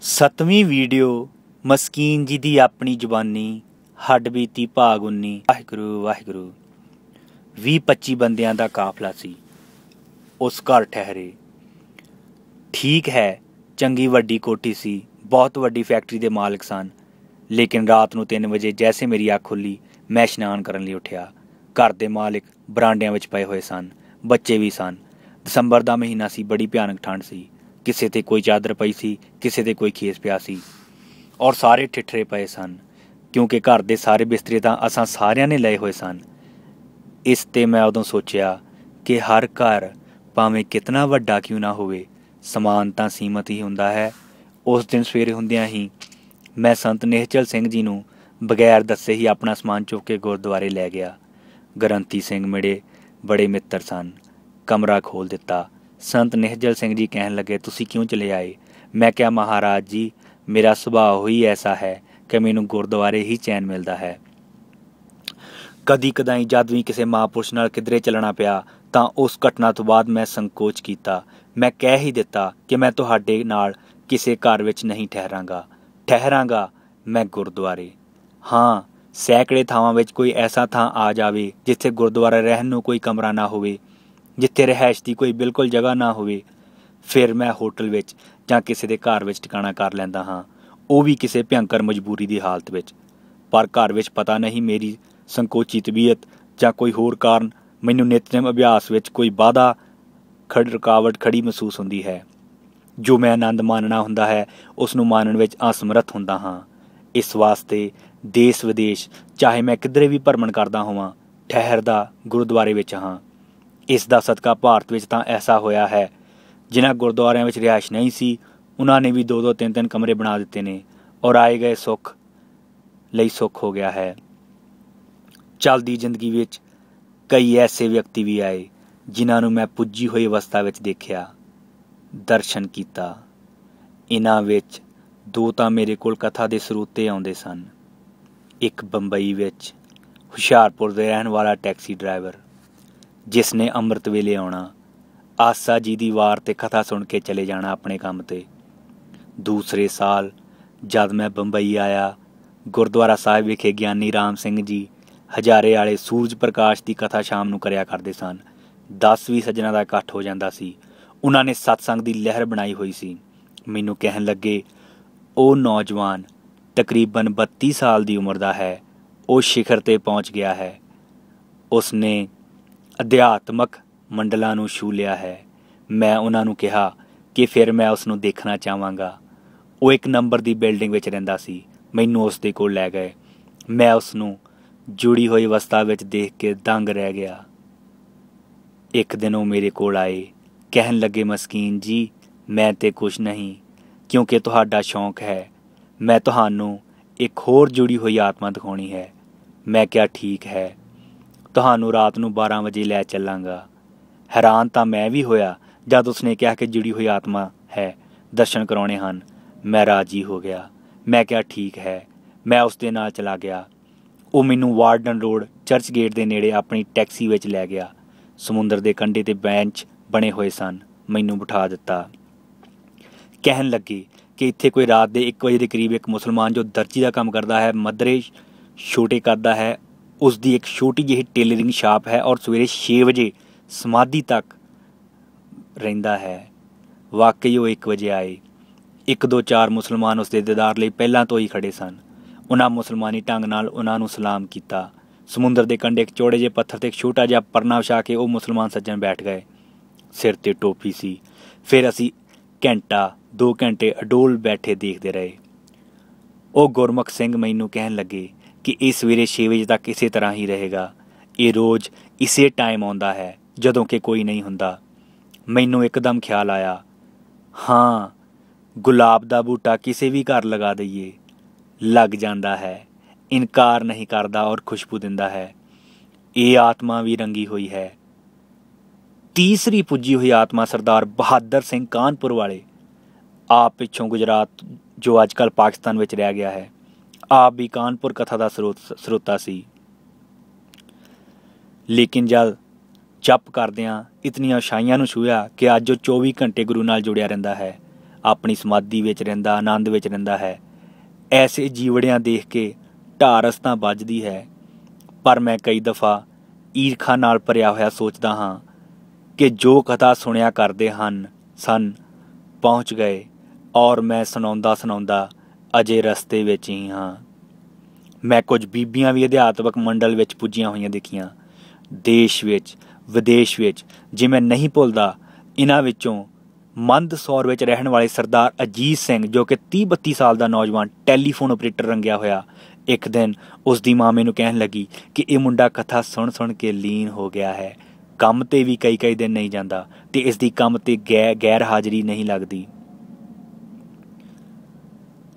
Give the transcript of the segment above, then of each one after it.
7ਵੀਂ video ਮਸਕੀਨ जी दी अपनी जुबानी हड्ड बीती भाग 19। वाहिगुरू वाहिगुरू। 20-25 ਬੰਦਿਆਂ ਦਾ ਕਾਫਲਾ ਸੀ। ਉਸ ਘਰ ਠਹਿਰੇ। ਠੀਕ ਹੈ, ਚੰਗੀ ਵੱਡੀ ਕੋਠੀ ਸੀ, ਬਹੁਤ ਵੱਡੀ ਫੈਕਟਰੀ ਦੇ ਮਾਲਕ ਸਨ। ਲੇਕਿਨ ਰਾਤ ਨੂੰ 3 ਵਜੇ ਜੈਸੇ ਮੇਰੀ ਅੱਖ ਖੁੱਲੀ, ਮੈਂ ਇਸ਼ਨਾਨ ਕਰਨ ਲਈ ਉੱਠਿਆ। ਘਰ ਦੇ ਮਾਲਕ ਬਰਾਂਡਿਆਂ ਵਿੱਚ ਪਏ ਹੋਏ ਸਨ, ਬੱਚੇ ਵੀ ਸਨ। ਦਸੰਬਰ ਦਾ ਮਹੀਨਾ ਸੀ, ਬੜੀ ਭਿਆਨਕ ਠੰਡ ਸੀ। ਕਿਸੇ ਤੇ ਕੋਈ ਚਾਦਰ ਪਈ ਸੀ, ਕਿਸੇ ਤੇ ਕੋਈ ਖੇਸ ਪਿਆ ਸੀ, ਔਰ ਸਾਰੇ ਠਿੱਠਰੇ ਪਏ ਸਨ, ਕਿਉਂਕਿ ਘਰ ਦੇ ਸਾਰੇ ਬਿਸਤਰੇ ਤਾਂ ਅਸਾਂ ਸਾਰਿਆਂ ਨੇ ਲਏ ਹੋਏ ਸਨ। ਇਸ 'ਤੇ ਮੈਂ ਉਦੋਂ ਸੋਚਿਆ ਕਿ ਹਰ ਘਰ ਭਾਵੇਂ ਕਿਤਨਾ ਵੱਡਾ ਕਿਉਂ ਨਾ ਹੋਵੇ, ਸਮਾਨ ਤਾਂ ਸੀਮਤ ਹੀ ਹੁੰਦਾ ਹੈ। ਉਸ ਦਿਨ ਸਵੇਰੇ ਹੁੰਦਿਆਂ ਹੀ ਮੈਂ ਸੰਤ ਨਿਹਚਲ ਸਿੰਘ ਜੀ ਨੂੰ ਬਗੈਰ ਦੱਸੇ ਹੀ ਆਪਣਾ ਸਮਾਨ ਚੁੱਕ ਕੇ ਗੁਰਦੁਆਰੇ ਲੈ ਗਿਆ। ਗ੍ਰੰਥੀ ਸਿੰਘ ਮੇਰੇ ਬੜੇ ਮਿੱਤਰ ਸਨ। ਕਮਰਾ ਖੋਲ੍ਹ ਦਿੱਤਾ। ਸੰਤ ਨਿਹਚਲ ਸਿੰਘ ਜੀ ਕਹਿਣ ਲੱਗੇ, ਤੁਸੀਂ ਕਿਉਂ ਚਲੇ ਆਏ? ਮੈਂ ਕਿਹਾ, ਮਹਾਰਾਜ ਜੀ, ਮੇਰਾ ਸੁਭਾਅ ਹੀ ਐਸਾ ਹੈ ਕਿ ਮੈਨੂੰ ਗੁਰਦੁਆਰੇ ਹੀ ਚੈਨ ਮਿਲਦਾ ਹੈ। ਕਦੀ ਕਦਾਈ ਜਦ ਵੀ ਕਿਸੇ ਮਹਾਂਪੁਰਸ਼ ਨਾਲ ਕਿਧਰੇ ਚੱਲਣਾ ਪਿਆ ਤਾਂ ਉਸ ਘਟਨਾ ਤੋਂ ਬਾਅਦ ਮੈਂ ਸੰਕੋਚ ਕੀਤਾ। ਮੈਂ ਕਹਿ ਹੀ ਦਿੱਤਾ ਕਿ ਮੈਂ ਤੁਹਾਡੇ ਨਾਲ ਕਿਸੇ ਘਰ ਵਿੱਚ ਨਹੀਂ ਠਹਿਰਾਂਗਾ ਮੈਂ ਗੁਰਦੁਆਰੇ। ਹਾਂ, ਸੈਂਕੜੇ ਥਾਵਾਂ ਵਿੱਚ ਕੋਈ ਐਸਾ ਥਾਂ ਆ ਜਾਵੇ ਜਿੱਥੇ ਗੁਰਦੁਆਰਾ ਰਹਿਣ ਨੂੰ ਕੋਈ ਕਮਰਾ ਨਾ ਹੋਵੇ, ਜਿੱਥੇ ਰਿਹਾਇਸ਼ ਦੀ ਕੋਈ ਬਿਲਕੁਲ ਜਗ੍ਹਾ ਨਾ ਹੋਵੇ, ਫਿਰ ਮੈਂ ਹੋਟਲ ਵਿੱਚ ਜਾਂ ਕਿਸੇ ਦੇ ਘਰ ਵਿੱਚ ਟਿਕਾਣਾ ਕਰ ਲੈਂਦਾ ਹਾਂ, ਉਹ ਵੀ ਕਿਸੇ ਭਿਅੰਕਰ ਮਜਬੂਰੀ ਦੀ ਹਾਲਤ ਵਿੱਚ। ਪਰ ਘਰ ਵਿੱਚ ਪਤਾ ਨਹੀਂ ਮੇਰੀ ਸੰਕੋਚੀ ਤਬੀਅਤ ਜਾਂ ਕੋਈ ਹੋਰ ਕਾਰਨ ਮੈਨੂੰ ਨਿਤਨੇਮ ਅਭਿਆਸ ਵਿੱਚ ਕੋਈ ਬਾਧਾ ਰੁਕਾਵਟ ਖੜੀ ਮਹਿਸੂਸ ਹੁੰਦੀ ਹੈ। ਜੋ ਮੈਂ ਆਨੰਦ ਮਾਣਨਾ ਹੁੰਦਾ ਹੈ, ਉਸ ਨੂੰ ਮਾਣਨ ਵਿੱਚ ਅਸਮਰੱਥ ਹੁੰਦਾ ਹਾਂ। ਇਸ ਵਾਸਤੇ ਦੇਸ਼ ਵਿਦੇਸ਼ ਚਾਹੇ ਮੈਂ ਕਿਧਰੇ ਵੀ ਭਰਮਣ ਕਰਦਾ ਹੋਵਾਂ, ਠਹਿਰਦਾ ਗੁਰਦੁਆਰੇ ਵਿੱਚ ਹਾਂ। ਇਸ ਦਾ ਸਦਕਾ ਭਾਰਤ ਵਿੱਚ ਤਾਂ ਐਸਾ ਹੋਇਆ ਹੈ, ਜਿਨ੍ਹਾਂ ਗੁਰਦੁਆਰਿਆਂ ਵਿੱਚ ਰਿਹਾਇਸ਼ ਨਹੀਂ ਸੀ, ਉਹਨਾਂ ਨੇ ਵੀ 2-2 3-3 ਕਮਰੇ ਬਣਾ ਦਿੱਤੇ ਨੇ, ਔਰ ਆਏ ਗਏ ਸੁੱਖ ਲਈ ਸੁੱਖ ਹੋ ਗਿਆ ਹੈ। ਚੱਲਦੀ ਜ਼ਿੰਦਗੀ ਵਿੱਚ ਕਈ ਐਸੇ ਵਿਅਕਤੀ ਵੀ ਆਏ ਜਿਨ੍ਹਾਂ ਨੂੰ ਮੈਂ ਪੁੱਜੀ ਹੋਈ ਅਵਸਥਾ ਵਿੱਚ ਦੇਖਿਆ, ਦਰਸ਼ਨ ਕੀਤਾ। ਇਹਨਾਂ ਵਿੱਚ 2 ਤਾਂ ਮੇਰੇ ਕੋਲ ਕਥਾ ਦੇ ਸਰੋਤੇ ਆਉਂਦੇ ਸਨ। ਇੱਕ ਬੰਬਈ ਵਿੱਚ ਹੁਸ਼ਿਆਰਪੁਰ ਦੇ ਰਹਿਣ ਵਾਲਾ ਟੈਕਸੀ ਡਰਾਈਵਰ, ਜਿਸ ਨੇ ਅੰਮ੍ਰਿਤ ਵੇਲੇ ਆਉਣਾ, ਆਸਾ ਜੀ ਦੀ ਵਾਰ 'ਤੇ ਕਥਾ ਸੁਣ ਕੇ ਚਲੇ ਜਾਣਾ ਆਪਣੇ ਕੰਮ 'ਤੇ। ਦੂਸਰੇ ਸਾਲ ਜਦ ਮੈਂ ਬੰਬਈ ਆਇਆ, ਗੁਰਦੁਆਰਾ ਸਾਹਿਬ ਵਿਖੇ ਗਿਆਨੀ ਰਾਮ ਸਿੰਘ ਜੀ ਹਜ਼ਾਰੇ ਵਾਲੇ ਸੂਰਜ ਪ੍ਰਕਾਸ਼ ਦੀ ਕਥਾ ਸ਼ਾਮ ਨੂੰ ਕਰਿਆ ਕਰਦੇ ਸਨ। 10-20 ਸੱਜਣਾਂ ਦਾ ਇਕੱਠ ਹੋ ਜਾਂਦਾ ਸੀ। ਉਹਨਾਂ ਨੇ ਸਤਸੰਗ ਦੀ ਲਹਿਰ ਬਣਾਈ ਹੋਈ ਸੀ। ਮੈਨੂੰ ਕਹਿਣ ਲੱਗੇ, ਉਹ ਨੌਜਵਾਨ ਤਕਰੀਬਨ 32 ਸਾਲ ਦੀ ਉਮਰ ਦਾ ਹੈ, ਉਹ ਸਿਖਰ 'ਤੇ ਪਹੁੰਚ ਗਿਆ ਹੈ। ਉਸ ਨੇ ਅਧਿਆਤਮਕ ਮੰਡਲਾਂ ਨੂੰ ਛੂਹ ਲਿਆ ਹੈ। ਮੈਂ ਉਹਨਾਂ ਨੂੰ ਕਿਹਾ ਕਿ ਫਿਰ ਮੈਂ ਉਸ ਨੂੰ ਦੇਖਣਾ ਚਾਹਾਂਗਾ। ਉਹ 1 ਨੰਬਰ ਦੀ ਬਿਲਡਿੰਗ ਵਿੱਚ ਰਹਿੰਦਾ ਸੀ। ਮੈਨੂੰ ਉਸ ਦੇ ਕੋਲ ਲੈ ਗਏ। ਮੈਂ ਉਸ ਨੂੰ ਜੁੜੀ ਹੋਈ ਅਵਸਥਾ ਵਿੱਚ ਦੇਖ ਕੇ ਦੰਗ ਰਹਿ ਗਿਆ। ਇੱਕ ਦਿਨ ਉਹ ਮੇਰੇ ਕੋਲ ਆਏ, ਕਹਿਣ ਲੱਗੇ, ਮਸਕੀਨ ਜੀ, ਮੈਂ ਤੇ ਕੁਛ ਨਹੀਂ, ਕਿਉਂਕਿ ਤੁਹਾਡਾ ਸ਼ੌਂਕ ਹੈ, ਮੈਂ ਤੁਹਾਨੂੰ ਇੱਕ ਹੋਰ ਜੁੜੀ ਹੋਈ ਆਤਮਾ ਦਿਖਾਉਣੀ ਹੈ। ਮੈਂ ਕਿਹਾ, ਠੀਕ ਹੈ, ਤੁਹਾਨੂੰ ਰਾਤ ਨੂੰ 12 ਵਜੇ ਲੈ ਚੱਲਾਂਗਾ। ਹੈਰਾਨ ਤਾਂ ਮੈਂ ਵੀ ਹੋਇਆ ਜਦ ਉਸਨੇ ਕਿਹਾ ਕਿ ਜੁੜੀ ਹੋਈ ਆਤਮਾ ਹੈ, ਦਰਸ਼ਨ ਕਰਾਉਣੇ ਹਨ। ਮੈਂ ਰਾਜੀ ਹੋ ਗਿਆ। ਮੈਂ ਕਿਹਾ, ਠੀਕ ਹੈ। ਮੈਂ ਉਸ ਦੇ ਨਾਲ ਚਲਾ ਗਿਆ। ਉਹ ਮੈਨੂੰ ਵਾਰਡਨ ਰੋਡ ਚਰਚ ਗੇਟ ਦੇ ਨੇੜੇ ਆਪਣੀ ਟੈਕਸੀ ਵਿੱਚ ਲੈ ਗਿਆ। ਸਮੁੰਦਰ ਦੇ ਕੰਢੇ 'ਤੇ ਬੈਂਚ ਬਣੇ ਹੋਏ ਸਨ। ਮੈਨੂੰ ਬਿਠਾ ਦਿੱਤਾ। ਕਹਿਣ ਲੱਗੇ ਕਿ ਇੱਥੇ ਕੋਈ ਰਾਤ ਦੇ 1 ਵਜੇ ਦੇ ਕਰੀਬ ਇੱਕ ਮੁਸਲਮਾਨ ਜੋ ਦਰਜੀ ਦਾ ਕੰਮ ਕਰਦਾ ਹੈ, ਮੱਧਰੇ ਛੋਟੇ ਕਰਦਾ ਹੈ, ਉਸ ਦੀ ਇੱਕ ਛੋਟੀ ਜਿਹੀ ਟੇਲਰਿੰਗ ਸ਼ਾਪ ਹੈ, ਔਰ ਸਵੇਰੇ 6 ਵਜੇ ਸਮਾਧੀ ਤੱਕ ਰਹਿੰਦਾ ਹੈ। ਵਾਕਈ ਉਹ 1 ਵਜੇ ਆਏ। 1-2-4 ਮੁਸਲਮਾਨ ਉਸ ਦੇ ਦੀਦਾਰ ਲਈ ਪਹਿਲਾਂ ਤੋਂ ਹੀ ਖੜ੍ਹੇ ਸਨ। ਉਹਨਾਂ ਮੁਸਲਮਾਨੀ ਢੰਗ ਨਾਲ ਉਹਨਾਂ ਨੂੰ ਸਲਾਮ ਕੀਤਾ। ਸਮੁੰਦਰ ਦੇ ਕੰਢੇ ਇੱਕ ਚੌੜੇ ਜਿਹੇ ਪੱਥਰ 'ਤੇ ਇੱਕ ਛੋਟਾ ਜਿਹਾ ਪਰਨਾ ਵਿਛਾ ਕੇ ਉਹ ਮੁਸਲਮਾਨ ਸੱਜਣ ਬੈਠ ਗਏ। ਸਿਰ 'ਤੇ ਟੋਪੀ ਸੀ। ਫਿਰ ਅਸੀਂ 1-2 ਘੰਟੇ ਅਡੋਲ ਬੈਠੇ ਦੇਖਦੇ ਰਹੇ। ਉਹ ਗੁਰਮੁਖ ਸਿੰਘ ਮੈਨੂੰ ਕਹਿਣ ਲੱਗੇ ਕਿ ਇਹ ਸਵੇਰੇ 6 ਵਜੇ ਤੱਕ ਇਸੇ ਤਰ੍ਹਾਂ ਹੀ ਰਹੇਗਾ। ਇਹ ਰੋਜ਼ ਇਸੇ ਟਾਈਮ ਆਉਂਦਾ ਹੈ ਜਦੋਂ ਕਿ ਕੋਈ ਨਹੀਂ ਹੁੰਦਾ। ਮੈਨੂੰ ਇੱਕਦਮ ਖਿਆਲ ਆਇਆ, ਹਾਂ, ਗੁਲਾਬ ਦਾ ਬੂਟਾ ਕਿਸੇ ਵੀ ਘਰ ਲਗਾ ਦਈਏ, ਲੱਗ ਜਾਂਦਾ ਹੈ, ਇਨਕਾਰ ਨਹੀਂ ਕਰਦਾ ਔਰ ਖੁਸ਼ਬੂ ਦਿੰਦਾ ਹੈ। ਇਹ ਆਤਮਾ ਵੀ ਰੰਗੀ ਹੋਈ ਹੈ। ਤੀਸਰੀ ਪੁੱਜੀ ਹੋਈ ਆਤਮਾ ਸਰਦਾਰ ਬਹਾਦਰ ਸਿੰਘ ਕਾਨਪੁਰ ਵਾਲੇ, ਆਪ ਪਿੱਛੋਂ ਗੁਜਰਾਤ ਜੋ ਅੱਜ ਕੱਲ੍ਹ ਪਾਕਿਸਤਾਨ ਵਿੱਚ ਰਹਿ ਗਿਆ ਹੈ, ਆਪ ਵੀ ਕਾਨਪੁਰ ਕਥਾ ਦਾ ਸਰੋਤਾ ਸੀ। ਲੇਕਿਨ ਜਦ ਜਪ ਕਰਦਿਆਂ ਇਤਨੀਆਂ ਉਚਾਈਆਂ ਨੂੰ ਛੂਹਿਆ ਕਿ ਅੱਜ ਉਹ 24 ਘੰਟੇ ਗੁਰੂ ਨਾਲ ਜੁੜਿਆ ਰਹਿੰਦਾ ਹੈ। ਆਪਣੀ ਸਮਾਧੀ ਵਿੱਚ ਰਹਿੰਦਾ, ਆਨੰਦ ਵਿੱਚ ਰਹਿੰਦਾ ਹੈ। ਐਸੇ ਜੀਵੜਿਆਂ ਦੇਖ ਕੇ ਢਾਰਸ ਤਾਂ ਵੱਜਦੀ ਹੈ, ਪਰ ਮੈਂ ਕਈ ਦਫਾ ਈਰਖਾ ਨਾਲ ਭਰਿਆ ਹੋਇਆ ਸੋਚਦਾ ਹਾਂ ਕਿ ਜੋ ਕਥਾ ਸੁਣਿਆ ਕਰਦੇ ਸਨ ਪਹੁੰਚ ਗਏ, ਔਰ ਮੈਂ ਸੁਣਾਉਂਦਾ ਅਜੇ ਰਸਤੇ ਵਿੱਚ ਹੀ ਹਾਂ। ਮੈਂ ਕੁਝ ਬੀਬੀਆਂ ਵੀ ਅਧਿਆਤਮਕ ਮੰਡਲ ਵਿੱਚ ਪੁੱਜੀਆਂ ਹੋਈਆਂ ਦੇਖੀਆਂ, ਦੇਸ਼ ਵਿੱਚ ਵਿਦੇਸ਼ ਵਿੱਚ। ਜੇ ਮੈਂ ਨਹੀਂ ਭੁੱਲਦਾ, ਇਹਨਾਂ ਵਿੱਚੋਂ ਮੰਦਸੌਰ ਵਿੱਚ ਰਹਿਣ ਵਾਲੇ ਸਰਦਾਰ ਅਜੀਤ ਸਿੰਘ, ਜੋ ਕਿ 30-32 ਸਾਲ ਦਾ ਨੌਜਵਾਨ ਟੈਲੀਫੋਨ ਆਪਰੇਟਰ ਰੰਗਿਆ ਹੋਇਆ, ਇੱਕ ਦਿਨ ਉਸ ਦੀ ਮਾਂ ਮੈਨੂੰ ਕਹਿਣ ਲੱਗੀ ਕਿ ਇਹ ਮੁੰਡਾ ਕਥਾ ਸੁਣ ਕੇ ਲੀਨ ਹੋ ਗਿਆ ਹੈ, ਕੰਮ 'ਤੇ ਵੀ ਕਈ ਦਿਨ ਨਹੀਂ ਜਾਂਦਾ ਅਤੇ ਇਸ ਦੀ ਕੰਮ 'ਤੇ ਗੈਰ ਹਾਜ਼ਰੀ ਨਹੀਂ ਲੱਗਦੀ।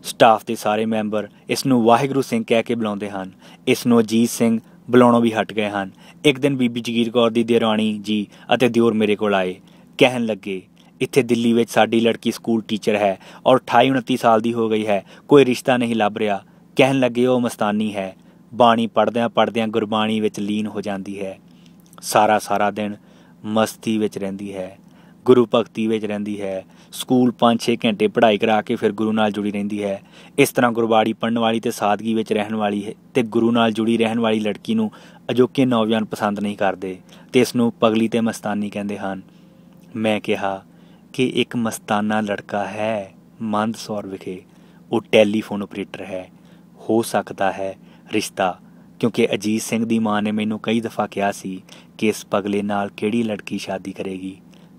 ਸਟਾਫ ਦੇ ਸਾਰੇ ਮੈਂਬਰ ਇਸ ਨੂੰ ਵਾਹਿਗੁਰੂ ਸਿੰਘ ਕਹਿ ਕੇ ਬੁਲਾਉਂਦੇ ਹਨ। ਇਸ ਨੂੰ ਅਜੀਤ ਸਿੰਘ ਬੁਲਾਉਣੋਂ ਵੀ ਹਟ ਗਏ ਹਨ। ਇੱਕ ਦਿਨ ਬੀਬੀ ਜਗੀਰ ਕੌਰ ਦੀ ਦੇਰਾਣੀ ਜੀ ਅਤੇ ਦਿਓਰ ਮੇਰੇ ਕੋਲ ਆਏ। ਕਹਿਣ ਲੱਗੇ, ਇੱਥੇ ਦਿੱਲੀ ਵਿੱਚ ਸਾਡੀ ਲੜਕੀ ਸਕੂਲ ਟੀਚਰ ਹੈ ਔਰ 28-29 ਸਾਲ ਦੀ ਹੋ ਗਈ ਹੈ, ਕੋਈ ਰਿਸ਼ਤਾ ਨਹੀਂ ਲੱਭ ਰਿਹਾ। ਕਹਿਣ ਲੱਗੇ ਉਹ ਮਸਤਾਨੀ ਹੈ, ਬਾਣੀ ਪੜ੍ਹਦਿਆਂ ਗੁਰਬਾਣੀ ਵਿੱਚ ਲੀਨ ਹੋ ਜਾਂਦੀ ਹੈ, ਸਾਰਾ ਦਿਨ ਮਸਤੀ ਵਿੱਚ ਰਹਿੰਦੀ ਹੈ, ਗੁਰੂ ਭਗਤੀ ਵਿੱਚ ਰਹਿੰਦੀ ਹੈ, ਸਕੂਲ 5-6 ਘੰਟੇ ਪੜ੍ਹਾਈ ਕਰਾ ਕੇ ਫਿਰ ਗੁਰੂ ਨਾਲ ਜੁੜੀ ਰਹਿੰਦੀ ਹੈ। ਇਸ ਤਰ੍ਹਾਂ ਗੁਰਬਾਣੀ ਪੜ੍ਹਨ ਵਾਲੀ ਅਤੇ ਸਾਦਗੀ ਵਿੱਚ ਰਹਿਣ ਵਾਲੀ ਹੈ ਅਤੇ ਗੁਰੂ ਨਾਲ ਜੁੜੀ ਰਹਿਣ ਵਾਲੀ ਲੜਕੀ ਨੂੰ ਅਜੋਕੇ ਨੌਜਵਾਨ ਪਸੰਦ ਨਹੀਂ ਕਰਦੇ ਅਤੇ ਇਸ ਨੂੰ ਪਗਲੀ ਅਤੇ ਮਸਤਾਨੀ ਕਹਿੰਦੇ ਹਨ। ਮੈਂ ਕਿਹਾ ਕਿ ਇੱਕ ਮਸਤਾਨਾ ਲੜਕਾ ਹੈ ਮੰਦਸੌਰ ਵਿਖੇ, ਉਹ ਟੈਲੀਫੋਨ ਆਪਰੇਟਰ ਹੈ, ਹੋ ਸਕਦਾ ਹੈ ਰਿਸ਼ਤਾ, ਕਿਉਂਕਿ ਅਜੀਤ ਸਿੰਘ ਦੀ ਮਾਂ ਨੇ ਮੈਨੂੰ ਕਈ ਦਫਾ ਕਿਹਾ ਸੀ ਕਿ ਇਸ ਪਗਲੇ ਨਾਲ ਕਿਹੜੀ ਲੜਕੀ ਸ਼ਾਦੀ ਕਰੇਗੀ,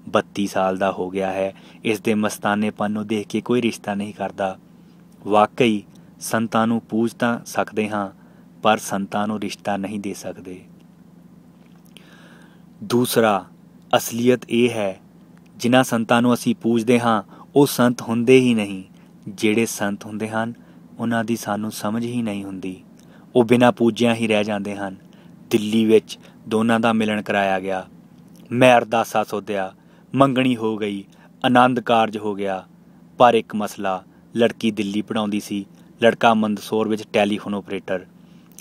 32 ਸਾਲ ਦਾ ਹੋ ਗਿਆ ਹੈ, ਇਸ ਦੇ ਮਸਤਾਨੇਪਨ ਨੂੰ ਦੇਖ ਕੇ ਕੋਈ ਰਿਸ਼ਤਾ ਨਹੀਂ ਕਰਦਾ। ਵਾਕਈ ਸੰਤਾਂ ਨੂੰ ਪੂਜ ਤਾਂ ਸਕਦੇ ਹਾਂ, ਪਰ ਸੰਤਾਂ ਨੂੰ ਰਿਸ਼ਤਾ ਨਹੀਂ ਦੇ ਸਕਦੇ। ਦੂਸਰਾ, ਅਸਲੀਅਤ ਇਹ ਹੈ, ਜਿਨ੍ਹਾਂ ਸੰਤਾਂ ਨੂੰ ਅਸੀਂ ਪੂਜਦੇ ਹਾਂ ਉਹ ਸੰਤ ਹੁੰਦੇ ਹੀ ਨਹੀਂ। ਜਿਹੜੇ ਸੰਤ ਹੁੰਦੇ ਹਨ ਉਹਨਾਂ ਦੀ ਸਾਨੂੰ ਸਮਝ ਹੀ ਨਹੀਂ ਹੁੰਦੀ, ਉਹ ਬਿਨਾਂ ਪੂਜਿਆਂ ਹੀ ਰਹਿ ਜਾਂਦੇ ਹਨ। ਦਿੱਲੀ ਵਿੱਚ ਦੋਨਾਂ ਦਾ ਮਿਲਣ ਕਰਾਇਆ ਗਿਆ। ਮੈਂ ਅਰਦਾਸਾ ਸੋਧਿਆ, ਮੰਗਣੀ ਹੋ ਗਈ, ਆਨੰਦ ਕਾਰਜ ਹੋ ਗਿਆ। ਪਰ ਇੱਕ ਮਸਲਾ, ਲੜਕੀ ਦਿੱਲੀ ਪੜ੍ਹਾਉਂਦੀ ਸੀ, ਲੜਕਾ ਮੰਦਸੌਰ ਵਿੱਚ ਟੈਲੀਫੋਨ ਆਪਰੇਟਰ।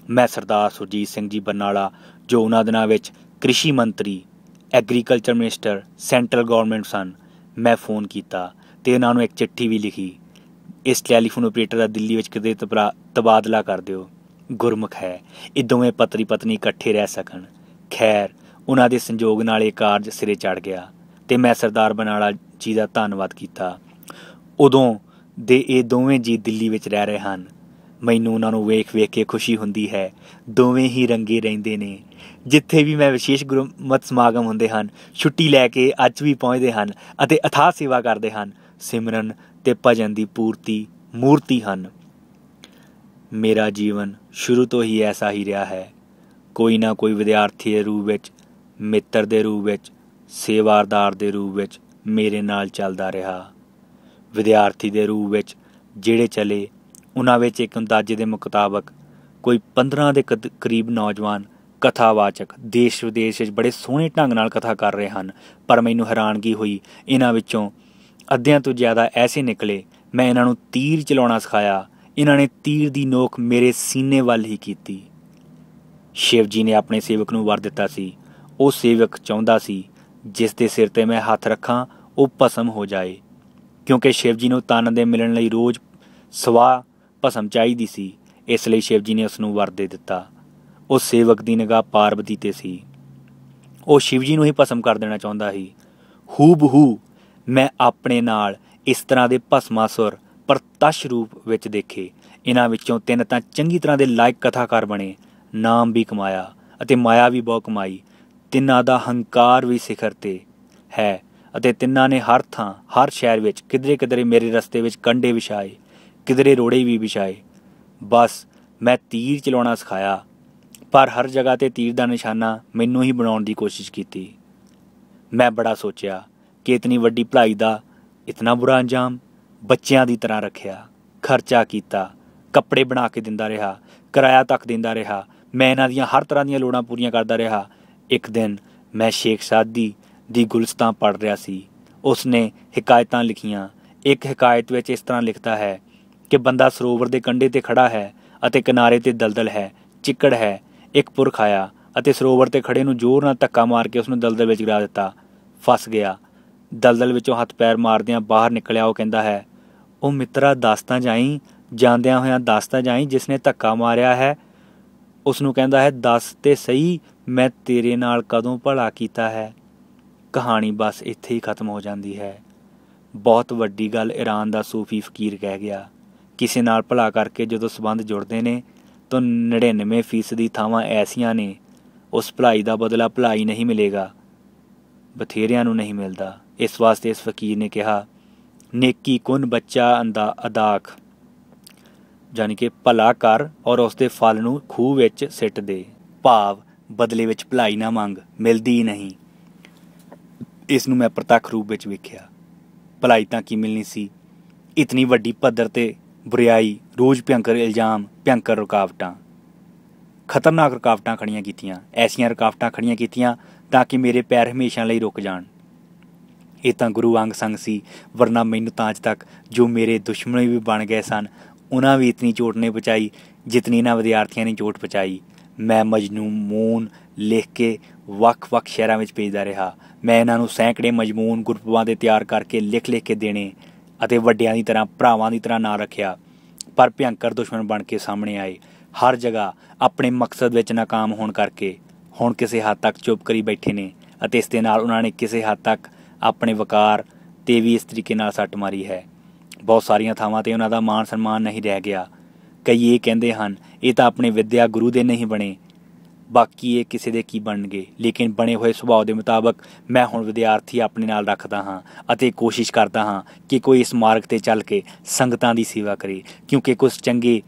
ਮੈਂ ਸਰਦਾਰ ਸੁਰਜੀਤ ਸਿੰਘ ਜੀ ਬਰਨਾਲਾ, ਜੋ ਉਹਨਾਂ ਦਿਨਾਂ ਵਿੱਚ ਕ੍ਰਿਸ਼ੀ ਮੰਤਰੀ, ਐਗਰੀਕਲਚਰ ਮਿਨਿਸਟਰ, ਸੈਂਟਰਲ ਗੌਰਮੈਂਟ ਸਨ, ਮੈਂ ਫੋਨ ਕੀਤਾ ਅਤੇ ਉਹਨਾਂ ਨੂੰ ਇੱਕ ਚਿੱਠੀ ਵੀ ਲਿਖੀ। ਇਸ ਟੈਲੀਫੋਨ ਆਪਰੇਟਰ ਦਾ ਦਿੱਲੀ ਵਿੱਚ ਕਿਤੇ ਤਬਾਦਲਾ ਕਰ ਦਿਓ, ਗੁਰਮੁਖ ਹੈ, ਇਹ ਦੋਵੇਂ ਪਤੀ ਪਤਨੀ ਇਕੱਠੇ ਰਹਿ ਸਕਣ। ਖੈਰ, ਉਹਨਾਂ ਦੇ ਸੰਯੋਗ ਨਾਲ ਇਹ ਕਾਰਜ ਸਿਰੇ ਚੜ੍ਹ ਗਿਆ ਅਤੇ ਮੈਂ ਸਰਦਾਰ ਬਰਨਾਲਾ ਜੀ ਦਾ ਧੰਨਵਾਦ ਕੀਤਾ। ਉਦੋਂ ਦੇ ਇਹ ਦੋਵੇਂ ਜੀ ਦਿੱਲੀ ਵਿੱਚ ਰਹਿ ਰਹੇ ਹਨ। ਮੈਨੂੰ ਉਹਨਾਂ ਨੂੰ ਵੇਖ ਕੇ ਖੁਸ਼ੀ ਹੁੰਦੀ ਹੈ। ਦੋਵੇਂ ਹੀ ਰੰਗੇ ਰਹਿੰਦੇ ਨੇ। ਜਿੱਥੇ ਵੀ ਮੈਂ ਵਿਸ਼ੇਸ਼ ਗੁਰਮਤਿ ਸਮਾਗਮ ਹੁੰਦੇ ਹਨ, ਛੁੱਟੀ ਲੈ ਕੇ ਅੱਜ ਵੀ ਪਹੁੰਚਦੇ ਹਨ ਅਤੇ ਅਥਾਹ ਸੇਵਾ ਕਰਦੇ ਹਨ। ਸਿਮਰਨ ਅਤੇ ਭਜਨ ਦੀ ਮੂਰਤੀ ਹਨ। ਮੇਰਾ ਜੀਵਨ ਸ਼ੁਰੂ ਤੋਂ ਹੀ ਐਸਾ ਹੀ ਰਿਹਾ ਹੈ। ਕੋਈ ਨਾ ਕੋਈ ਵਿਦਿਆਰਥੀ ਦੇ ਰੂਪ ਵਿੱਚ, ਮਿੱਤਰ ਦੇ ਰੂਪ ਵਿੱਚ, ਸੇਵਾਦਾਰ ਦੇ ਰੂਪ ਵਿੱਚ ਮੇਰੇ ਨਾਲ ਚੱਲਦਾ ਰਿਹਾ। ਵਿਦਿਆਰਥੀ ਦੇ ਰੂਪ ਵਿੱਚ ਜਿਹੜੇ ਚਲੇ, ਉਹਨਾਂ ਵਿੱਚ ਇੱਕ ਅੰਦਾਜ਼ੇ ਦੇ ਮੁਤਾਬਕ ਕੋਈ 15 ਦੇ ਕਰੀਬ ਨੌਜਵਾਨ ਕਥਾਵਾਚਕ ਦੇਸ਼ ਵਿਦੇਸ਼ ਵਿੱਚ ਬੜੇ ਸੋਹਣੇ ਢੰਗ ਨਾਲ ਕਥਾ ਕਰ ਰਹੇ ਹਨ। ਪਰ ਮੈਨੂੰ ਹੈਰਾਨਗੀ ਹੋਈ, ਇਹਨਾਂ ਵਿੱਚੋਂ ਅੱਧਿਆਂ ਤੋਂ ਜ਼ਿਆਦਾ ਐਸੇ ਨਿਕਲੇ। ਮੈਂ ਇਹਨਾਂ ਨੂੰ ਤੀਰ ਚਲਾਉਣਾ ਸਿਖਾਇਆ, ਇਹਨਾਂ ਨੇ ਤੀਰ ਦੀ ਨੋਕ ਮੇਰੇ ਸੀਨੇ ਵੱਲ ਹੀ ਕੀਤੀ। ਸ਼ਿਵ ਜੀ ਨੇ ਆਪਣੇ ਸੇਵਕ ਨੂੰ ਵਰ ਦਿੱਤਾ ਸੀ। ਉਹ ਸੇਵਕ ਚਾਹੁੰਦਾ ਸੀ ਜਿਸ ਦੇ ਸਿਰ 'ਤੇ ਮੈਂ ਹੱਥ ਰੱਖਾਂ ਉਹ ਭਸਮ ਹੋ ਜਾਏ, ਕਿਉਂਕਿ ਸ਼ਿਵ ਜੀ ਨੂੰ ਤਨ ਦੇ ਮਿਲਣ ਲਈ ਰੋਜ਼ ਸਵਾ ਭਸਮ ਚਾਹੀਦੀ ਸੀ। ਇਸ ਲਈ ਸ਼ਿਵ ਜੀ ਨੇ ਉਸ ਨੂੰ ਵਰ ਦੇ ਦਿੱਤਾ। ਉਹ ਸੇਵਕ ਦੀ ਨਿਗਾਹ ਪਾਰਵਤੀ 'ਤੇ ਸੀ। ਉਹ ਸ਼ਿਵ ਜੀ ਨੂੰ ਹੀ ਭਸਮ ਕਰ ਦੇਣਾ ਚਾਹੁੰਦਾ ਸੀ। ਹੂ ਮੈਂ ਆਪਣੇ ਨਾਲ ਇਸ ਤਰ੍ਹਾਂ ਦੇ ਭਸਮਾਸੁਰ ਪ੍ਰਤੱਖ ਰੂਪ ਵਿੱਚ ਦੇਖੇ। ਇਹਨਾਂ ਵਿੱਚੋਂ 3 ਤਾਂ ਚੰਗੀ ਤਰ੍ਹਾਂ ਦੇ ਲਾਇਕ ਕਥਾਕਾਰ ਬਣੇ, ਨਾਮ ਵੀ ਕਮਾਇਆ ਅਤੇ ਮਾਇਆ ਵੀ ਬਹੁਤ ਕਮਾਈ। ਤਿੰਨਾਂ ਦਾ ਹੰਕਾਰ ਵੀ ਸਿਖਰ 'ਤੇ ਹੈ ਅਤੇ ਤਿੰਨਾਂ ਨੇ ਹਰ ਥਾਂ, ਹਰ ਸ਼ਹਿਰ ਵਿੱਚ ਕਿਧਰੇ ਮੇਰੇ ਰਸਤੇ ਵਿੱਚ ਕੰਡੇ ਵਿਛਾਏ, ਕਿਧਰੇ ਰੋੜੇ ਵੀ ਵਿਛਾਏ। ਬਸ ਮੈਂ ਤੀਰ ਚਲਾਉਣਾ ਸਿਖਾਇਆ, ਪਰ ਹਰ ਜਗ੍ਹਾ 'ਤੇ ਤੀਰ ਦਾ ਨਿਸ਼ਾਨਾ ਮੈਨੂੰ ਹੀ ਬਣਾਉਣ ਦੀ ਕੋਸ਼ਿਸ਼ ਕੀਤੀ। ਮੈਂ ਬੜਾ ਸੋਚਿਆ ਕਿ ਇਤਨੀ ਵੱਡੀ ਪੜ੍ਹਾਈ ਦਾ ਇਤਨਾ ਬੁਰਾ ਅੰਜਾਮ। ਬੱਚਿਆਂ ਦੀ ਤਰ੍ਹਾਂ ਰੱਖਿਆ, ਖਰਚਾ ਕੀਤਾ, ਕੱਪੜੇ ਬਣਾ ਕੇ ਦਿੰਦਾ ਰਿਹਾ, ਕਿਰਾਇਆ ਤੱਕ ਦਿੰਦਾ ਰਿਹਾ। ਮੈਂ ਇਹਨਾਂ ਦੀਆਂ ਹਰ ਤਰ੍ਹਾਂ ਦੀਆਂ ਲੋੜਾਂ ਪੂਰੀਆਂ ਕਰਦਾ ਰਿਹਾ। ਇੱਕ ਦਿਨ ਮੈਂ ਸ਼ੇਖ ਸਾਦੀ ਦੀ ਗੁਲਸਤਾਂ ਪੜ੍ਹ ਰਿਹਾ ਸੀ। ਉਸ ਨੇ ਹਕਾਇਤਾਂ ਲਿਖੀਆਂ। ਇੱਕ ਹਕਾਇਤ ਵਿੱਚ ਇਸ ਤਰ੍ਹਾਂ ਲਿਖਦਾ ਹੈ ਕਿ ਬੰਦਾ ਸਰੋਵਰ ਦੇ ਕੰਢੇ 'ਤੇ ਖੜ੍ਹਾ ਹੈ ਅਤੇ ਕਿਨਾਰੇ 'ਤੇ ਦਲਦਲ ਹੈ, ਚਿੱਕੜ ਹੈ। ਇੱਕ ਪੁਰਖ ਆਇਆ ਅਤੇ ਸਰੋਵਰ 'ਤੇ ਖੜ੍ਹੇ ਨੂੰ ਜ਼ੋਰ ਨਾਲ ਧੱਕਾ ਮਾਰ ਕੇ ਉਸਨੂੰ ਦਲਦਲ ਵਿੱਚ ਗਿਰਾ ਦਿੱਤਾ। ਫਸ ਗਿਆ। ਦਲਦਲ ਵਿੱਚੋਂ ਹੱਥ ਪੈਰ ਮਾਰਦਿਆਂ ਬਾਹਰ ਨਿਕਲਿਆ ਉਹ ਕਹਿੰਦਾ ਹੈ, ਉਹ ਮਿੱਤਰਾ ਦੱਸ ਤਾਂ ਜਾਈਂ, ਜਾਂਦਿਆਂ ਹੋਇਆਂ ਦੱਸ ਤਾਂ ਜਾਈਂ, ਜਿਸ ਨੇ ਧੱਕਾ ਮਾਰਿਆ ਹੈ ਉਸ ਨੂੰ ਕਹਿੰਦਾ ਹੈ, ਦੱਸ ਤੇ ਸਹੀ ਮੈਂ ਤੇਰੇ ਨਾਲ ਕਦੋਂ ਭਲਾ ਕੀਤਾ ਹੈ। ਕਹਾਣੀ ਬਸ ਇੱਥੇ ਹੀ ਖਤਮ ਹੋ ਜਾਂਦੀ ਹੈ। ਬਹੁਤ ਵੱਡੀ ਗੱਲ ਈਰਾਨ ਦਾ ਸੂਫੀ ਫਕੀਰ ਕਹਿ ਗਿਆ, ਕਿਸੇ ਨਾਲ ਭਲਾ ਕਰਕੇ ਜਦੋਂ ਸਬੰਧ ਜੁੜਦੇ ਨੇ ਤਾਂ 99% ਥਾਵਾਂ ਐਸੀਆਂ ਨੇ ਉਸ ਭਲਾਈ ਦਾ ਬਦਲਾ ਭਲਾਈ ਨਹੀਂ ਮਿਲੇਗਾ, ਬਥੇਰਿਆਂ ਨੂੰ ਨਹੀਂ ਮਿਲਦਾ। ਇਸ ਵਾਸਤੇ ਇਸ ਫਕੀਰ ਨੇ ਕਿਹਾ, ਨੇਕੀ ਕੁਨ ਬੱਚਾ ਅਦਾਖ, ਜਾਣੀ ਕਿ ਭਲਾ ਕਰ ਔਰ ਉਸ ਦੇ ਫਲ ਨੂੰ ਖੂਹ ਵਿੱਚ ਸਿੱਟ ਦੇ। ਭਾਵ ਬਦਲੇ ਵਿੱਚ ਭਲਾਈ ਨਾ ਮੰਗ, ਮਿਲਦੀ ਹੀ ਨਹੀਂ। ਇਸ ਨੂੰ ਮੈਂ ਪ੍ਰਤੱਖ ਰੂਪ ਵਿੱਚ ਵੇਖਿਆ। ਭਲਾਈ ਤਾਂ ਕੀ ਮਿਲਣੀ ਸੀ, ਇਤਨੀ ਵੱਡੀ ਪੱਧਰ 'ਤੇ ਬੁਰਿਆਈ, ਰੋਜ਼ ਭਿਅੰਕਰ ਇਲਜ਼ਾਮ, ਭਿਅੰਕਰ ਰੁਕਾਵਟਾਂ, ਖਤਰਨਾਕ ਰੁਕਾਵਟਾਂ ਖੜੀਆਂ ਕੀਤੀਆਂ। ਐਸੀਆਂ ਰੁਕਾਵਟਾਂ ਖੜੀਆਂ ਕੀਤੀਆਂ ਤਾਂ ਕਿ ਮੇਰੇ ਪੈਰ ਹਮੇਸ਼ਾ ਲਈ ਰੁਕ ਜਾਣ। ਇਹ ਤਾਂ ਗੁਰੂ ਅੰਗ ਸੰਗ ਸੀ, ਵਰਨਾ ਮੈਨੂੰ ਤਾਂ ਅੱਜ ਤੱਕ ਜੋ ਮੇਰੇ ਦੁਸ਼ਮਣ ਵੀ ਬਣ ਗਏ ਸਨ ਉਹਨਾਂ ਵੀ ਇਤਨੀ ਚੋਟ ਨਹੀਂ ਪਹੁੰਚਾਈ ਜਿਤਨੀ ਇਹਨਾਂ ਵਿਦਿਆਰਥੀਆਂ ਨੇ ਚੋਟ ਪਹੁੰਚਾਈ। ਮੈਂ ਮਜਮੂਨ ਲਿਖ ਕੇ ਵੱਖ-ਵੱਖ ਸ਼ਹਿਰਾਂ ਵਿੱਚ ਭੇਜਦਾ ਰਿਹਾ। ਮੈਂ ਇਹਨਾਂ ਨੂੰ ਸੈਂਕੜੇ ਮਜਮੂਨ ਗੁਰਪੁਰਬਾਂ ਦੇ ਤਿਆਰ ਕਰਕੇ ਲਿਖ ਕੇ ਦੇਣੇ ਅਤੇ ਵੱਡਿਆਂ ਦੀ ਤਰ੍ਹਾਂ, ਭਰਾਵਾਂ ਦੀ ਤਰ੍ਹਾਂ ਨਾਂ ਰੱਖਿਆ। ਪਰ ਭਿਅੰਕਰ ਦੁਸ਼ਮਣ ਬਣ ਕੇ ਸਾਹਮਣੇ ਆਏ। ਹਰ ਜਗ੍ਹਾ ਆਪਣੇ ਮਕਸਦ ਵਿੱਚ ਨਾਕਾਮ ਹੋਣ ਕਰਕੇ ਹੁਣ ਕਿਸੇ ਹੱਦ ਤੱਕ ਚੁੱਪ ਕਰੀ ਬੈਠੇ ਨੇ ਅਤੇ ਇਸ ਦੇ ਨਾਲ ਉਹਨਾਂ ਨੇ ਕਿਸੇ ਹੱਦ ਤੱਕ ਆਪਣੇ ਵਕਾਰ 'ਤੇ ਵੀ ਇਸ ਤਰੀਕੇ ਨਾਲ ਸੱਟ ਮਾਰੀ ਹੈ। ਬਹੁਤ ਸਾਰੀਆਂ ਥਾਵਾਂ 'ਤੇ ਉਹਨਾਂ ਦਾ ਮਾਣ ਸਨਮਾਨ ਨਹੀਂ ਰਹਿ ਗਿਆ। ਕਈ ਇਹ ਕਹਿੰਦੇ ਹਨ, ਇਹ ਤਾਂ ਆਪਣੇ ਵਿੱਦਿਆ ਗੁਰੂ ਦੇ ਨਹੀਂ ਬਣੇ, ਬਾਕੀ ਇਹ ਕਿਸੇ ਦੇ ਕੀ ਬਣਨਗੇ। ਲੇਕਿਨ ਬਣੇ ਹੋਏ ਸੁਭਾਅ ਦੇ ਮੁਤਾਬਕ ਮੈਂ ਹੁਣ ਵਿਦਿਆਰਥੀ ਆਪਣੇ ਨਾਲ ਰੱਖਦਾ ਹਾਂ ਅਤੇ ਕੋਸ਼ਿਸ਼ ਕਰਦਾ ਹਾਂ ਕਿ ਕੋਈ ਇਸ ਮਾਰਗ 'ਤੇ ਚੱਲ ਕੇ ਸੰਗਤਾਂ ਦੀ ਸੇਵਾ ਕਰੇ, ਕਿਉਂਕਿ ਕੁਝ ਚੰਗੇ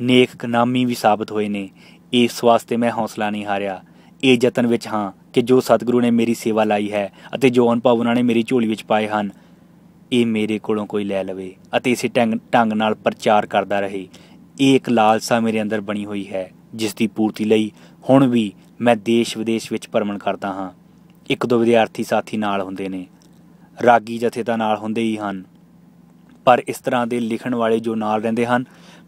ਨੇਕ ਨਾਮੀ ਵੀ ਸਾਬਤ ਹੋਏ ਨੇ। ਇਸ ਵਾਸਤੇ ਮੈਂ ਹੌਸਲਾ ਨਹੀਂ ਹਾਰਿਆ। ਇਹ ਯਤਨ ਵਿੱਚ ਹਾਂ ਕਿ ਜੋ ਸਤਿਗੁਰੂ ਨੇ ਮੇਰੀ ਸੇਵਾ ਲਾਈ ਹੈ ਅਤੇ ਜੋ ਅਨੁਭਵ ਉਹਨਾਂ ਨੇ ਮੇਰੀ ਝੋਲੀ ਵਿੱਚ ਪਾਏ ਹਨ, ਇਹ ਮੇਰੇ ਕੋਲੋਂ ਕੋਈ ਲੈ ਲਵੇ ਅਤੇ ਇਸੇ ਢੰਗ ਨਾਲ ਪ੍ਰਚਾਰ ਕਰਦਾ ਰਹੇ। ਇਹ ਇੱਕ ਲਾਲਸਾ ਮੇਰੇ ਅੰਦਰ ਬਣੀ ਹੋਈ ਹੈ, ਜਿਸ ਦੀ ਪੂਰਤੀ ਲਈ ਹੁਣ ਵੀ ਮੈਂ ਦੇਸ਼ ਵਿਦੇਸ਼ ਵਿੱਚ ਭਰਮਣ ਕਰਦਾ ਹਾਂ। ਇੱਕ ਦੋ ਵਿਦਿਆਰਥੀ ਸਾਥੀ ਨਾਲ ਹੁੰਦੇ ਨੇ, ਰਾਗੀ ਜਥੇ ਤਾਂ ਨਾਲ ਹੁੰਦੇ ਹੀ ਹਨ, ਪਰ ਇਸ ਤਰ੍ਹਾਂ ਦੇ ਲਿਖਣ ਵਾਲੇ ਜੋ ਨਾਲ ਰਹਿੰਦੇ ਹਨ,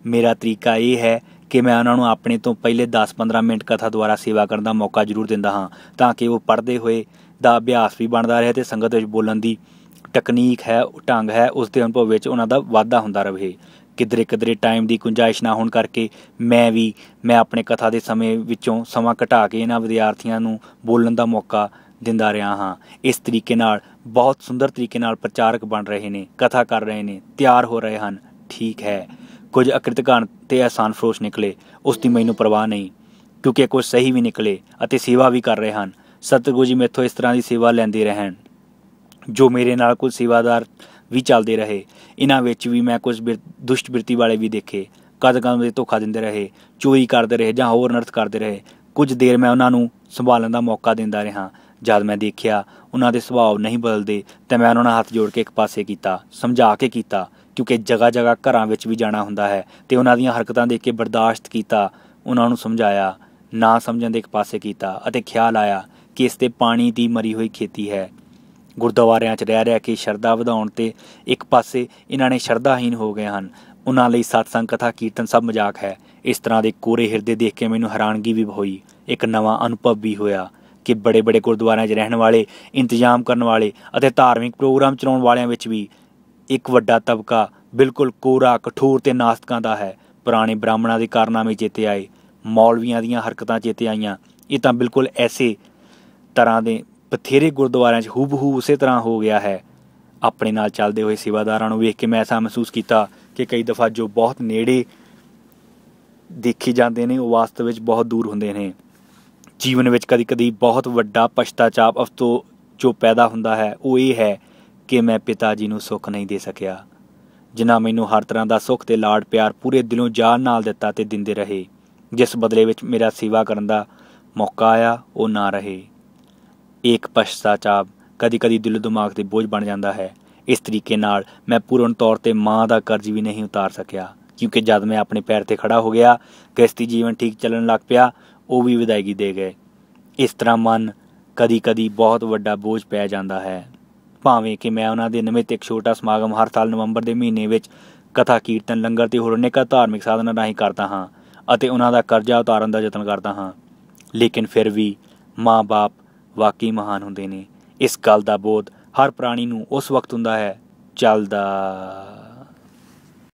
ਮੇਰਾ ਤਰੀਕਾ ਇਹ ਹੈ ਕਿ ਮੈਂ ਉਹਨਾਂ ਨੂੰ ਆਪਣੇ ਤੋਂ ਪਹਿਲੇ 10-15 ਮਿੰਟ ਕਥਾ ਦੁਆਰਾ ਸੇਵਾ ਕਰਨ ਦਾ ਮੌਕਾ ਜ਼ਰੂਰ ਦਿੰਦਾ ਹਾਂ, ਤਾਂ ਕਿ ਉਹ ਪੜ੍ਹਦੇ ਹੋਏ ਦਾ ਅਭਿਆਸ ਵੀ ਬਣਦਾ ਰਹੇ ਅਤੇ ਸੰਗਤ ਵਿੱਚ ਬੋਲਣ ਦੀ ਟਕਨੀਕ ਹੈ, ਢੰਗ ਹੈ, ਉਸ ਦੇ ਅਨੁਭਵ ਵਿੱਚ ਉਹਨਾਂ ਦਾ ਵਾਧਾ ਹੁੰਦਾ ਰਹੇ। ਕਿਧਰੇ ਟਾਈਮ ਦੀ ਗੁੰਜਾਇਸ਼ ਨਾ ਹੋਣ ਕਰਕੇ ਮੈਂ ਆਪਣੇ ਕਥਾ ਦੇ ਸਮੇਂ ਵਿੱਚੋਂ ਸਮਾਂ ਘਟਾ ਕੇ ਇਹਨਾਂ ਵਿਦਿਆਰਥੀਆਂ ਨੂੰ ਬੋਲਣ ਦਾ ਮੌਕਾ ਦਿੰਦਾ ਰਿਹਾ ਹਾਂ। ਇਸ ਤਰੀਕੇ ਨਾਲ ਬਹੁਤ ਸੁੰਦਰ ਤਰੀਕੇ ਨਾਲ ਪ੍ਰਚਾਰਕ ਬਣ ਰਹੇ ਨੇ, ਕਥਾ ਕਰ ਰਹੇ ਨੇ, ਤਿਆਰ ਹੋ ਰਹੇ ਹਨ। ਠੀਕ ਹੈ, ਕੁਝ ਅਕ੍ਰਿਤਕਾਨ ਅਤੇ ਅਹਿਸਾਨ ਫਰੋਸ਼ ਨਿਕਲੇ, ਉਸ ਦੀ ਮੈਨੂੰ ਪਰਵਾਹ ਨਹੀਂ, ਕਿਉਂਕਿ ਕੁਝ ਸਹੀ ਵੀ ਨਿਕਲੇ ਅਤੇ ਸੇਵਾ ਵੀ ਕਰ ਰਹੇ ਹਨ। ਸਤਿਗੁਰੂ ਜੀ ਮੈਥੋਂ ਇਸ ਤਰ੍ਹਾਂ ਦੀ ਸੇਵਾ ਲੈਂਦੇ ਰਹਿਣ, ਜੋ ਮੇਰੇ ਨਾਲ ਕੁਝ ਸੇਵਾਦਾਰ ਵੀ ਚੱਲਦੇ ਰਹੇ। ਇਹਨਾਂ ਵਿੱਚ ਵੀ ਮੈਂ ਕੁਝ ਦੁਸ਼ਟ ਬਿਰਤੀ ਵਾਲੇ ਵੀ ਦੇਖੇ, ਕਦਮ ਦੇ ਧੋਖਾ ਦਿੰਦੇ ਰਹੇ, ਚੋਰੀ ਕਰਦੇ ਰਹੇ ਜਾਂ ਹੋਰ ਅਨਰਥ ਕਰਦੇ ਰਹੇ। ਕੁਝ ਦੇਰ ਮੈਂ ਉਹਨਾਂ ਨੂੰ ਸੰਭਾਲਣ ਦਾ ਮੌਕਾ ਦਿੰਦਾ ਰਿਹਾ। ਜਦ ਮੈਂ ਦੇਖਿਆ ਉਹਨਾਂ ਦੇ ਸੁਭਾਅ ਨਹੀਂ ਬਦਲਦੇ ਤਾਂ ਮੈਂ ਉਹਨਾਂ ਨਾਲ ਹੱਥ ਜੋੜ ਕੇ ਇੱਕ ਪਾਸੇ ਕੀਤਾ, ਸਮਝਾ ਕੇ ਕੀਤਾ, ਕਿਉਂਕਿ ਜਗ੍ਹਾ ਘਰਾਂ ਵਿੱਚ ਵੀ ਜਾਣਾ ਹੁੰਦਾ ਹੈ ਅਤੇ ਉਹਨਾਂ ਦੀਆਂ ਹਰਕਤਾਂ ਦੇਖ ਕੇ ਬਰਦਾਸ਼ਤ ਕੀਤਾ। ਉਹਨਾਂ ਨੂੰ ਸਮਝਾਇਆ, ਨਾ ਸਮਝਣ ਦੇ ਇੱਕ ਪਾਸੇ ਕੀਤਾ ਅਤੇ ਖਿਆਲ ਆਇਆ ਕਿ ਇਸ 'ਤੇ ਪਾਣੀ ਦੀ ਮਰੀ ਹੋਈ ਖੇਤੀ ਹੈ। ਗੁਰਦੁਆਰਿਆਂ 'ਚ ਰਹਿ ਕੇ ਸ਼ਰਧਾ ਵਧਾਉਣ 'ਤੇ ਇੱਕ ਪਾਸੇ ਇਹਨਾਂ ਨੇ ਸ਼ਰਧਾਹੀਨ ਹੋ ਗਏ ਹਨ। ਉਹਨਾਂ ਲਈ ਸਤਸੰਗ, ਕਥਾ, ਕੀਰਤਨ ਸਭ ਮਜ਼ਾਕ ਹੈ। ਇਸ ਤਰ੍ਹਾਂ ਦੇ ਕੋਰੇ ਹਿਰਦੇ ਦੇਖ ਕੇ ਮੈਨੂੰ ਹੈਰਾਨਗੀ ਵੀ ਹੋਈ, ਇੱਕ ਨਵਾਂ ਅਨੁਭਵ ਵੀ ਹੋਇਆ ਕਿ ਬੜੇ ਗੁਰਦੁਆਰਿਆਂ 'ਚ ਰਹਿਣ ਵਾਲੇ, ਇੰਤਜ਼ਾਮ ਕਰਨ ਵਾਲੇ ਅਤੇ ਧਾਰਮਿਕ ਪ੍ਰੋਗਰਾਮ ਚਲਾਉਣ ਵਾਲਿਆਂ ਵਿੱਚ ਵੀ ਇੱਕ ਵੱਡਾ ਤਬਕਾ ਬਿਲਕੁਲ ਕੋਰਾ, ਕਠੋਰ ਅਤੇ ਨਾਸਤਕਾਂ ਦਾ ਹੈ। ਪੁਰਾਣੇ ਬ੍ਰਾਹਮਣਾਂ ਦੇ ਕਾਰਨਾਮੇ ਚੇਤੇ ਆਏ, ਮੌਲਵੀਆਂ ਦੀਆਂ ਹਰਕਤਾਂ ਚੇਤੇ ਆਈਆਂ। ਇਹ ਤਾਂ ਬਿਲਕੁਲ ਐਸੇ ਤਰ੍ਹਾਂ ਦੇ ਬਥੇਰੇ ਗੁਰਦੁਆਰਿਆਂ 'ਚ ਹੂਬਹੂ ਉਸੇ ਤਰ੍ਹਾਂ ਹੋ ਗਿਆ ਹੈ। ਆਪਣੇ ਨਾਲ ਚੱਲਦੇ ਹੋਏ ਸੇਵਾਦਾਰਾਂ ਨੂੰ ਵੇਖ ਕੇ ਮੈਂ ਐਸਾ ਮਹਿਸੂਸ ਕੀਤਾ ਕਿ ਕਈ ਦਫਾ ਜੋ ਬਹੁਤ ਨੇੜੇ ਦੇਖੇ ਜਾਂਦੇ ਨੇ ਉਹ ਵਾਸਤਵ ਵਿੱਚ ਬਹੁਤ ਦੂਰ ਹੁੰਦੇ ਨੇ। ਜੀਵਨ ਵਿੱਚ ਕਦੀ ਬਹੁਤ ਵੱਡਾ ਪਛਤਾਚਾਪ ਅਫਸੋਸ ਜੋ ਪੈਦਾ ਹੁੰਦਾ ਹੈ ਉਹ ਇਹ ਹੈ ਕਿ ਮੈਂ ਪਿਤਾ ਜੀ ਨੂੰ ਸੁੱਖ ਨਹੀਂ ਦੇ ਸਕਿਆ, ਜਿਨ੍ਹਾਂ ਮੈਨੂੰ ਹਰ ਤਰ੍ਹਾਂ ਦਾ ਸੁੱਖ ਤੇ ਲਾਡ ਪਿਆਰ ਪੂਰੇ ਦਿਲੋਂ ਜਾਨ ਨਾਲ ਦਿੱਤਾ ਤੇ ਦਿੰਦੇ ਰਹੇ। ਜਿਸ ਬਦਲੇ ਵਿੱਚ ਮੇਰਾ ਸੇਵਾ ਕਰਨ ਦਾ ਮੌਕਾ ਆਇਆ ਉਹ ਨਾ ਰਹੇ। ਇੱਕ ਪਛਤਾਚਾਪ ਕਦੀ ਦਿਲ ਦਿਮਾਗ 'ਤੇ ਬੋਝ ਬਣ ਜਾਂਦਾ ਹੈ। ਇਸ ਤਰੀਕੇ ਨਾਲ ਮੈਂ ਪੂਰਨ ਤੌਰ 'ਤੇ ਮਾਂ ਦਾ ਕਰਜ਼ ਵੀ ਨਹੀਂ ਉਤਾਰ ਸਕਿਆ, ਕਿਉਂਕਿ ਜਦ ਮੈਂ ਆਪਣੇ ਪੈਰ 'ਤੇ ਖੜ੍ਹਾ ਹੋ ਗਿਆ, ਗ੍ਰਸਤੀ ਜੀਵਨ ਠੀਕ ਚੱਲਣ ਲੱਗ ਪਿਆ, ਉਹ ਵੀ ਵਿਦਾਇਗੀ ਦੇ ਗਏ। ਇਸ ਤਰ੍ਹਾਂ ਮਨ ਕਦੀ ਬਹੁਤ ਵੱਡਾ ਬੋਝ ਪੈ ਜਾਂਦਾ ਹੈ। ਭਾਵੇਂ ਕਿ ਮੈਂ ਉਹਨਾਂ ਦੇ ਨਿਮਿਤ ਇੱਕ ਛੋਟਾ ਸਮਾਗਮ ਹਰ ਸਾਲ ਨਵੰਬਰ ਦੇ ਮਹੀਨੇ ਵਿੱਚ ਕਥਾ, ਕੀਰਤਨ, ਲੰਗਰ ਅਤੇ ਹੋਰ ਅਨੇਕਾਂ ਧਾਰਮਿਕ ਸਾਧਨਾਂ ਰਾਹੀਂ ਕਰਦਾ ਹਾਂ ਅਤੇ ਉਹਨਾਂ ਦਾ ਕਰਜ਼ਾ ਉਤਾਰਨ ਦਾ ਯਤਨ ਕਰਦਾ ਹਾਂ, ਲੇਕਿਨ ਫਿਰ ਵੀ ਮਾਂ ਬਾਪ ਵਾਕਈ ਮਹਾਨ ਹੁੰਦੇ ਨੇ। ਇਸ ਗੱਲ ਦਾ ਬੋਧ ਹਰ ਪ੍ਰਾਣੀ ਨੂੰ ਉਸ ਵਕਤ ਹੁੰਦਾ ਹੈ ਚੱਲਦਾ